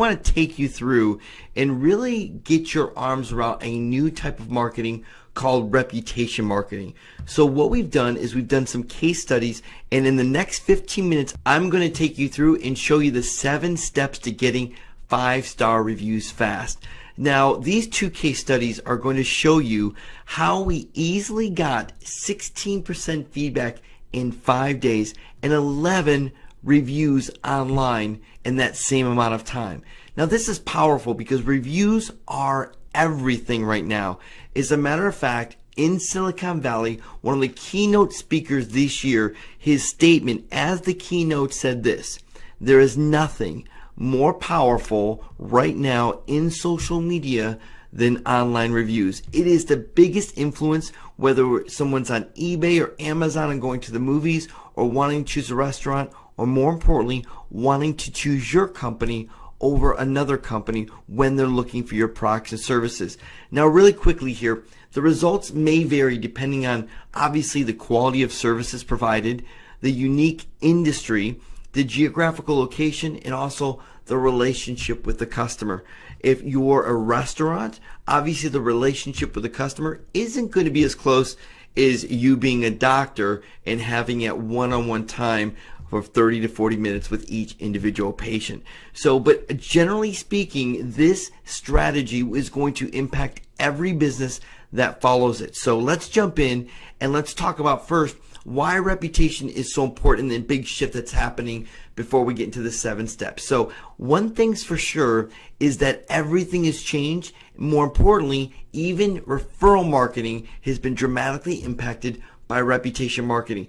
want to take you through and really get your arms around a new type of marketing called reputation marketing. So what we've done is we've done some case studies, and in the next 15 minutes I'm going to take you through and show you the 7 steps to getting 5-star reviews fast. Now, these 2 case studies are going to show you how we easily got 16% feedback in 5 days and 11 reviews online in that same amount of time. Now, this is powerful because reviews are everything right now. As a matter of fact, in Silicon Valley, one of the keynote speakers this year, his statement as the keynote said this: there is nothing more powerful right now in social media than online reviews. It is the biggest influence, whether someone's on eBay or Amazon and going to the movies, or wanting to choose a restaurant, or more importantly, wanting to choose your company over another company when they're looking for your products and services. Now, really quickly here, the results may vary depending on obviously the quality of services provided, the unique industry, the geographical location, and also the relationship with the customer. If you're a restaurant, obviously the relationship with the customer isn't going to be as close as you being a doctor and having a one-on-one time for 30 to 40 minutes with each individual patient. So, but generally speaking, this strategy is going to impact every business that follows it. So let's jump in and let's talk about first why reputation is so important and the big shift that's happening before we get into the 7 steps. So one thing's for sure is that everything has changed. More importantly, even referral marketing has been dramatically impacted by reputation marketing.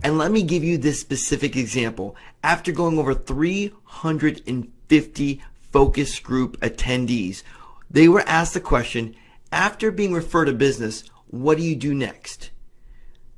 And let me give you this specific example. After going over 350 focus group attendees, they were asked the question, after being referred a business, what do you do next?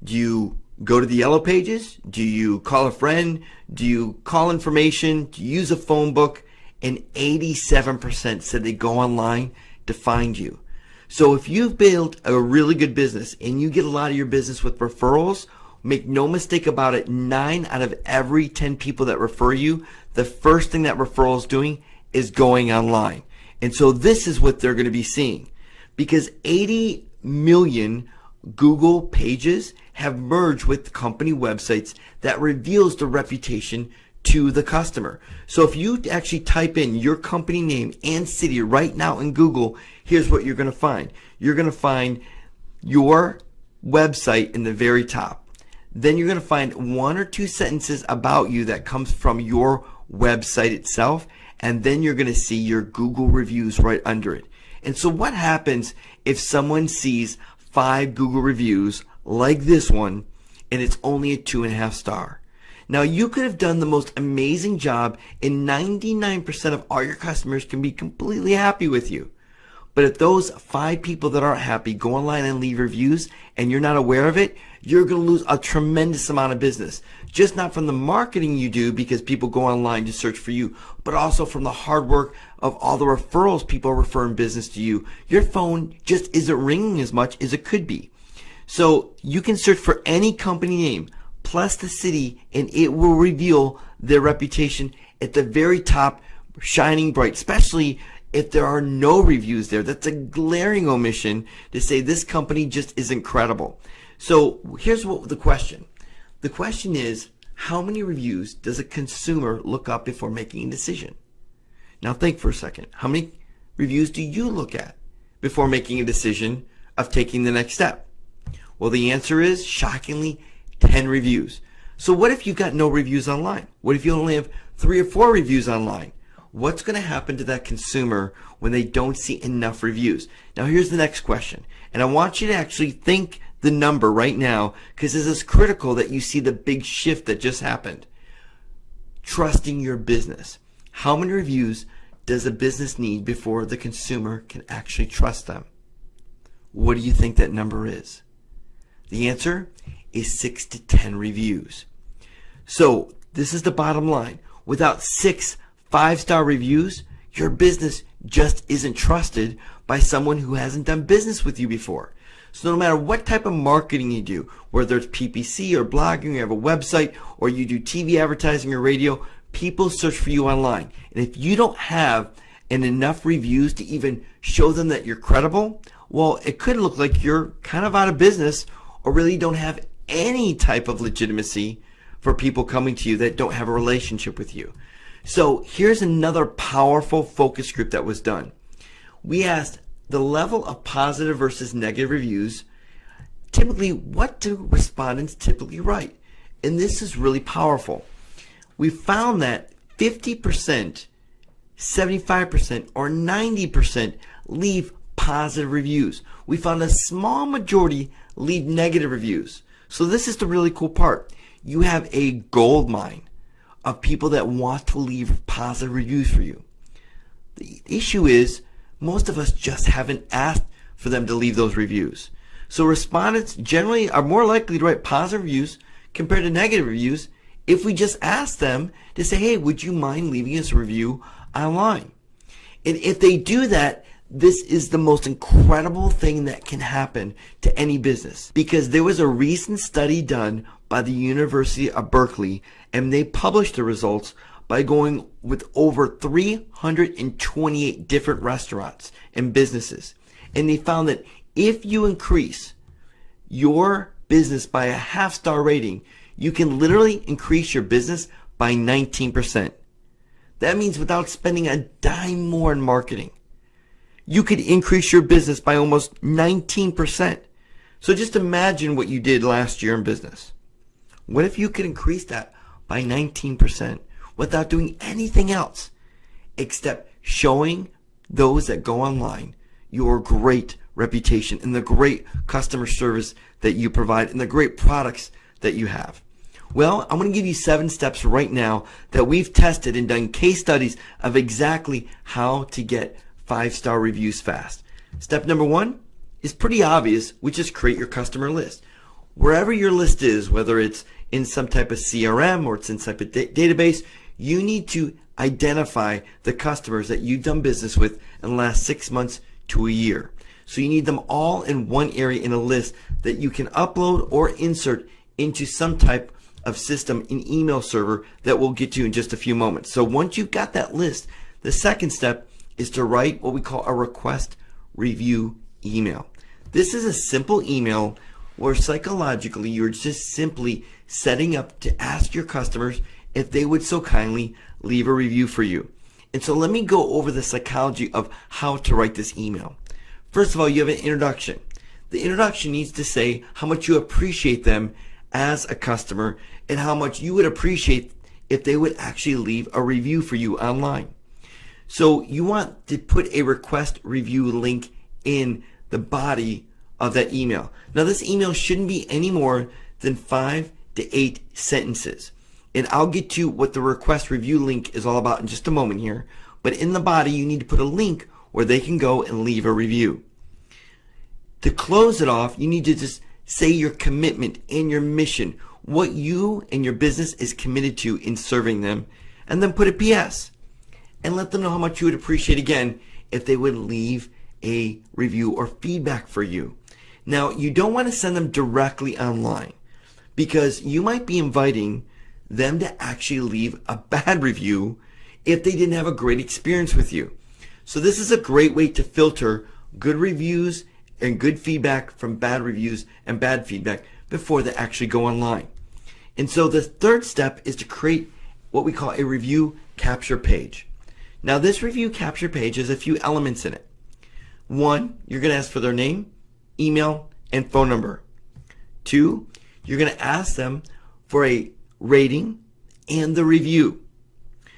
Do you go to the yellow pages? Do you call a friend? Do you call information? Do you use a phone book? And 87% said they go online to find you. So if you've built a really good business and you get a lot of your business with referrals, make no mistake about it, 9 out of every 10 people that refer you, the first thing that referral is doing is going online. And so this is what they're going to be seeing, because 80 million Google pages have merged with company websites that reveals the reputation to the customer. So if you actually type in your company name and city right now in Google, here's what you're going to find. You're going to find your website in the very top. Then you're going to find 1 or 2 sentences about you that comes from your website itself, and then you're going to see your Google reviews right under it. And so what happens if someone sees 5 Google reviews like this one and it's only a 2.5 star? Now, you could have done the most amazing job and 99% of all your customers can be completely happy with you. But if those 5 people that aren't happy go online and leave reviews and you're not aware of it, you're going to lose a tremendous amount of business. Just not from the marketing you do because people go online to search for you, but also from the hard work of all the referrals people are referring business to you. Your phone just isn't ringing as much as it could be. So you can search for any company name plus the city and it will reveal their reputation at the very top, shining bright, especially if there are no reviews there. That's a glaring omission to say this company just isn't credible. So here's what the question. The question is, how many reviews does a consumer look up before making a decision? Now think for a second. How many reviews do you look at before making a decision of taking the next step? Well, the answer is, shockingly, 10 reviews. So what if you've got no reviews online? What if you only have 3 or 4 reviews online? What's going to happen to that consumer when they don't see enough reviews? Now here's the next question, and I want you to actually think the number right now, because this is critical that you see the big shift that just happened. Trusting your business. How many reviews does a business need before the consumer can actually trust them? What do you think that number is? The answer is 6 to 10 reviews. So this is the bottom line. Without 6 5-star reviews, your business just isn't trusted by someone who hasn't done business with you before. So no matter what type of marketing you do, whether it's PPC or blogging, you have a website, or you do TV advertising or radio, people search for you online. And if you don't have enough reviews to even show them that you're credible, well, it could look like you're kind of out of business or really don't have any type of legitimacy for people coming to you that don't have a relationship with you. So here's another powerful focus group that was done. We asked the level of positive versus negative reviews. Typically, what do respondents typically write? And this is really powerful. We found that 50%, 75%, or 90% leave positive reviews. We found a small majority leave negative reviews. So this is the really cool part. You have a gold mine of people that want to leave positive reviews for you. The issue is most of us just haven't asked for them to leave those reviews. So respondents generally are more likely to write positive reviews compared to negative reviews if we just ask them to say, hey, would you mind leaving us a review online? And if they do that, this is the most incredible thing that can happen to any business, because there was a recent study done by the University of Berkeley, and they published the results by going with over 328 different restaurants and businesses. And they found that if you increase your business by a half-star rating, you can literally increase your business by 19%. That means without spending a dime more in marketing, you could increase your business by almost 19%. So just imagine what you did last year in business. What if you could increase that by 19% without doing anything else except showing those that go online your great reputation and the great customer service that you provide and the great products that you have? Well, I'm going to give you 7 steps right now that we've tested and done case studies of exactly how to get 5-star reviews fast. Step number 1 is pretty obvious, which is create your customer list. Wherever your list is, whether it's in some type of CRM or it's in some type of database, you need to identify the customers that you've done business with in the last 6 months to a year. So you need them all in one area in a list that you can upload or insert into some type of system, an email server that we'll get to in just a few moments. So once you've got that list, the second step is to write what we call a request review email. This is a simple email where psychologically you're just simply setting up to ask your customers if they would so kindly leave a review for you. And so let me go over the psychology of how to write this email. First of all, you have an introduction. The introduction needs to say how much you appreciate them as a customer and how much you would appreciate if they would actually leave a review for you online. So you want to put a request review link in the body of that email. Now this email shouldn't be any more than 5 to 8 sentences. And I'll get to what the request review link is all about in just a moment here. But in the body, you need to put a link where they can go and leave a review. To close it off, you need to just say your commitment and your mission, what you and your business is committed to in serving them, and then put a PS. And let them know how much you would appreciate, again, if they would leave a review or feedback for you. Now, you don't want to send them directly online because you might be inviting them to actually leave a bad review if they didn't have a great experience with you. So this is a great way to filter good reviews and good feedback from bad reviews and bad feedback before they actually go online. And so the third step is to create what we call a review capture page. Now this review capture page has a few elements in it. 1, you're going to ask for their name, email, and phone number. 2, you're going to ask them for a rating and the review.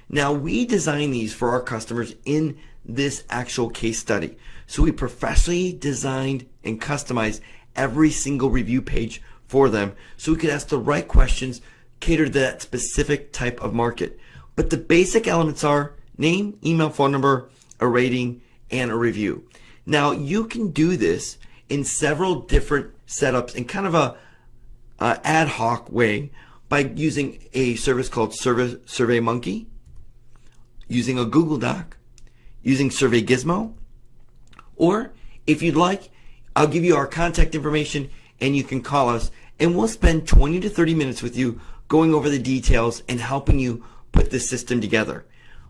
Now we design these for our customers in this actual case study. So we professionally designed and customized every single review page for them so we could ask the right questions, cater to that specific type of market. But the basic elements are name, email, phone number, a rating, and a review. Now you can do this in several different setups in kind of a ad hoc way by using a service called SurveyMonkey, using a Google Doc, using Survey Gizmo, or if you'd like, I'll give you our contact information and you can call us and we'll spend 20 to 30 minutes with you going over the details and helping you put this system together.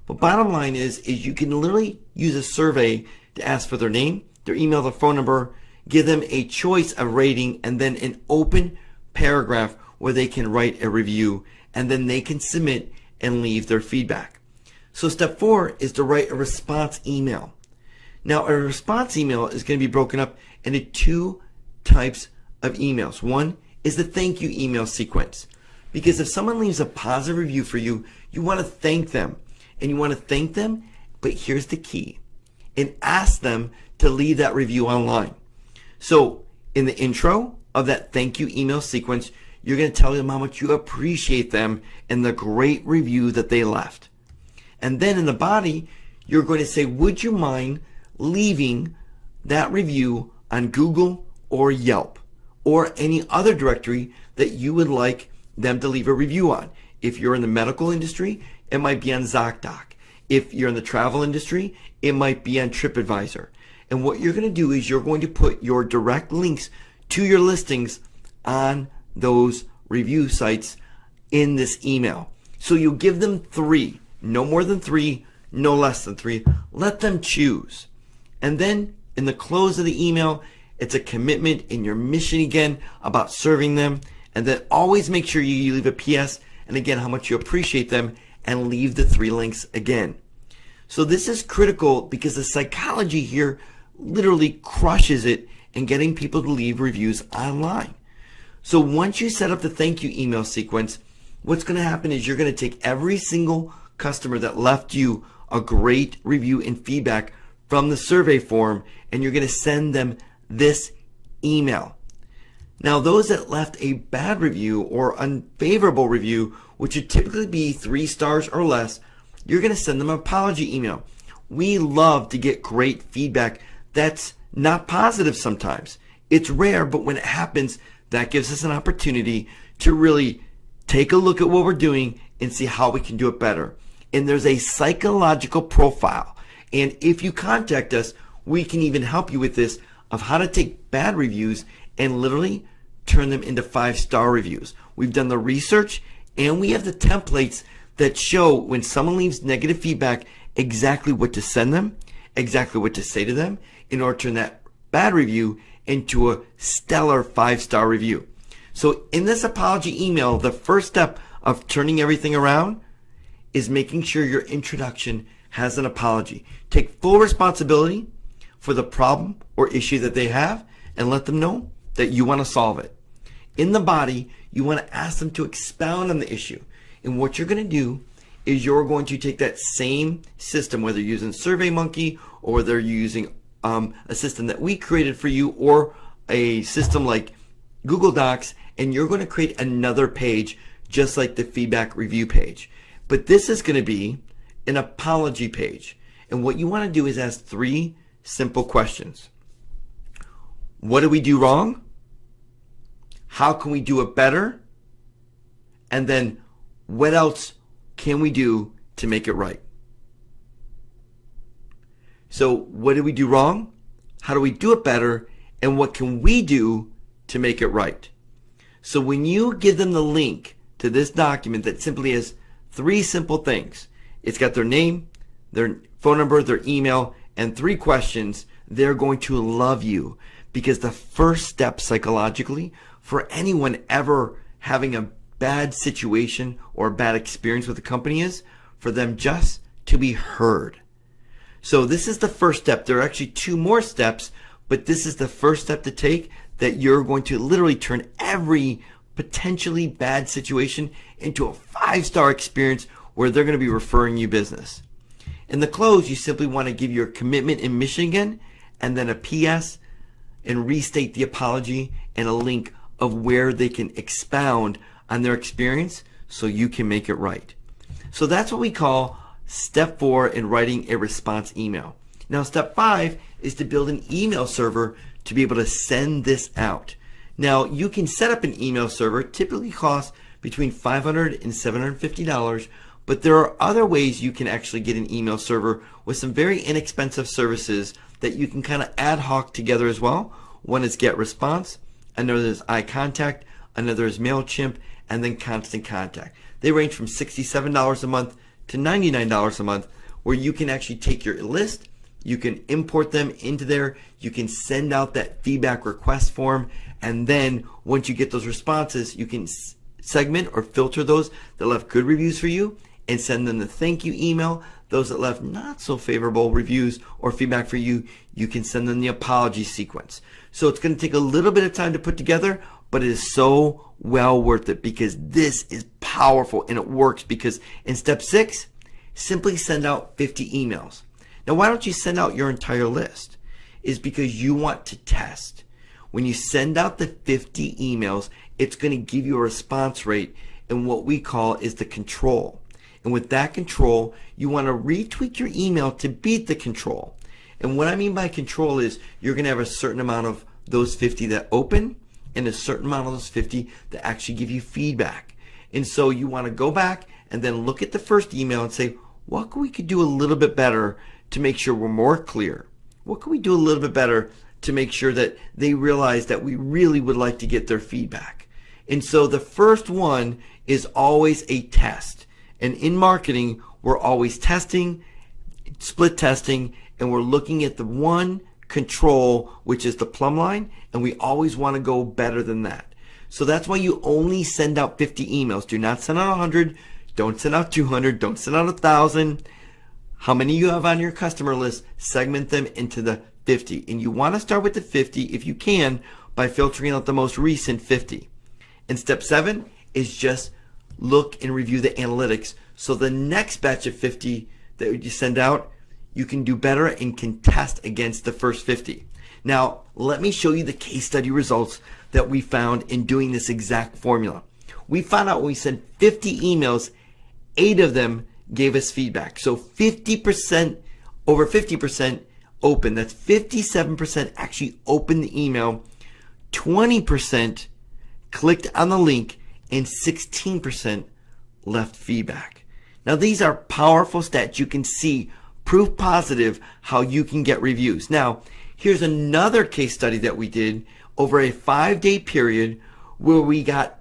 But bottom line is you can literally use a survey to ask for their name, their email, their phone number, give them a choice of rating, and then an open paragraph where they can write a review, and then they can submit and leave their feedback. So step 4 is to write a response email. Now, a response email is going to be broken up into 2 types of emails. One is the thank you email sequence. Because if someone leaves a positive review for you, you want to thank them. And you want to thank them, but here's the key. And ask them to leave that review online. So in the intro of that thank you email sequence, you're going to tell them how much you appreciate them and the great review that they left. And then in the body, you're going to say, would you mind leaving that review on Google or Yelp or any other directory that you would like them to leave a review on? If you're in the medical industry, it might be on ZocDoc. If you're in the travel industry, it might be on TripAdvisor. And what you're going to do is you're going to put your direct links to your listings on those review sites in this email. So you'll give them 3, no more than 3, no less than 3. Let them choose. And then in the close of the email, it's a commitment in your mission again about serving them. And then always make sure you leave a PS and again how much you appreciate them, and leave the 3 links again. So this is critical because the psychology here literally crushes it in getting people to leave reviews online. So once you set up the thank you email sequence, what's going to happen is you're going to take every single customer that left you a great review and feedback from the survey form, and you're going to send them this email. Now, those that left a bad review or unfavorable review, which would typically be 3 stars or less, you're going to send them an apology email. We love to get great feedback that's not positive sometimes. It's rare, but when it happens, that gives us an opportunity to really take a look at what we're doing and see how we can do it better. And there's a psychological profile. And if you contact us, we can even help you with this of how to take bad reviews and literally turn them into 5-star reviews. We've done the research and we have the templates that show when someone leaves negative feedback exactly what to send them, exactly what to say to them in order to turn that bad review into a stellar 5-star review. So in this apology email, the first step of turning everything around is making sure your introduction has an apology. Take full responsibility for the problem or issue that they have and let them know that you want to solve it. In the body, you want to ask them to expound on the issue. And what you're going to do is you're going to take that same system, whether you're using SurveyMonkey or whether you're using a system that we created for you or a system like Google Docs, and you're going to create another page just like the feedback review page. But this is going to be an apology page. And what you want to do is ask 3 simple questions. What did we do wrong? How can we do it better? And then what else can we do to make it right? So what did we do wrong? How do we do it better? And what can we do to make it right? So when you give them the link to this document that simply has 3 simple things, it's got their name, their phone number, their email, and 3 questions, they're going to love you. Because the first step psychologically for anyone ever having a bad situation or a bad experience with a company is for them just to be heard. So this is the first step. There are actually 2 more steps, but this is the first step to take that you're going to literally turn every potentially bad situation into a 5-star experience where they're going to be referring you business. In the close, you simply want to give your commitment and mission again, and then a PS, and restate the apology and a link of where they can expound on their experience so you can make it right. So that's what we call step 4 in writing a response email. Now step 5 is to build an email server to be able to send this out. Now you can set up an email server, typically costs between $500 and $750, but there are other ways you can actually get an email server with some very inexpensive services that you can kind of ad hoc together as well. One is GetResponse, another is iContact, another is MailChimp, and then constant contact. They range from $67 a month to $99 a month, where you can actually take your list, you can import them into there, you can send out that feedback request form, and then once you get those responses, you can segment or filter those that left good reviews for you and send them the thank you email. Those that left not so favorable reviews or feedback for you, you can send them the apology sequence. So it's going to take a little bit of time to put together, but it is so well worth it because this is powerful and it works. Because in step 6, simply send out 50 emails. Now, why don't you send out your entire list? Is because you want to test. When you send out the 50 emails, it's going to give you a response rate in what we call is the control. And with that control, you want to retweak your email to beat the control. And what I mean by control is you're going to have a certain amount of those 50 that open and a certain amount of those 50 that actually give you feedback. And so you want to go back and then look at the first email and say, what could we do a little bit better to make sure we're more clear? What can we do a little bit better to make sure that they realize that we really would like to get their feedback? And so the first one is always a test. And in marketing, we're always testing, split testing, and we're looking at the one control, which is the plumb line, and we always want to go better than that. So that's why you only send out 50 emails. Do not send out 100, don't send out 200, don't send out 1,000. How many you have on your customer list, segment them into the 50. And you want to start with the 50 if you can by filtering out the most recent 50. And step 7 is just look and review the analytics. So the next batch of 50 that you send out, you can do better and can test against the first 50. Now, let me show you the case study results that we found in doing this exact formula. We found out when we sent 50 emails, 8 of them gave us feedback. So 50%, over 50% open. That's 57% actually opened the email. 20% clicked on the link and 16% left feedback. Now these are powerful stats. You can see proof positive how you can get reviews. Now here's another case study that we did over a 5-day period where we got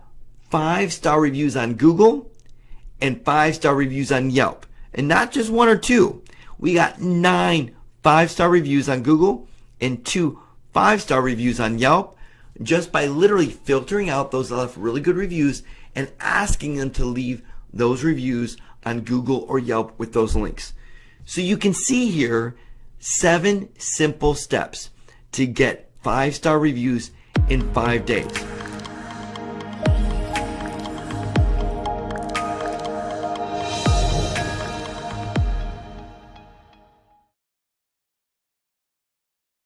5-star reviews on Google and 5-star reviews on Yelp. And not just 1 or 2. We got 9 5-star reviews on Google and 2 5-star reviews on Yelp, just by literally filtering out those that left really good reviews and asking them to leave those reviews on Google or Yelp with those links. So you can see here 7 simple steps to get 5-star reviews in 5 days.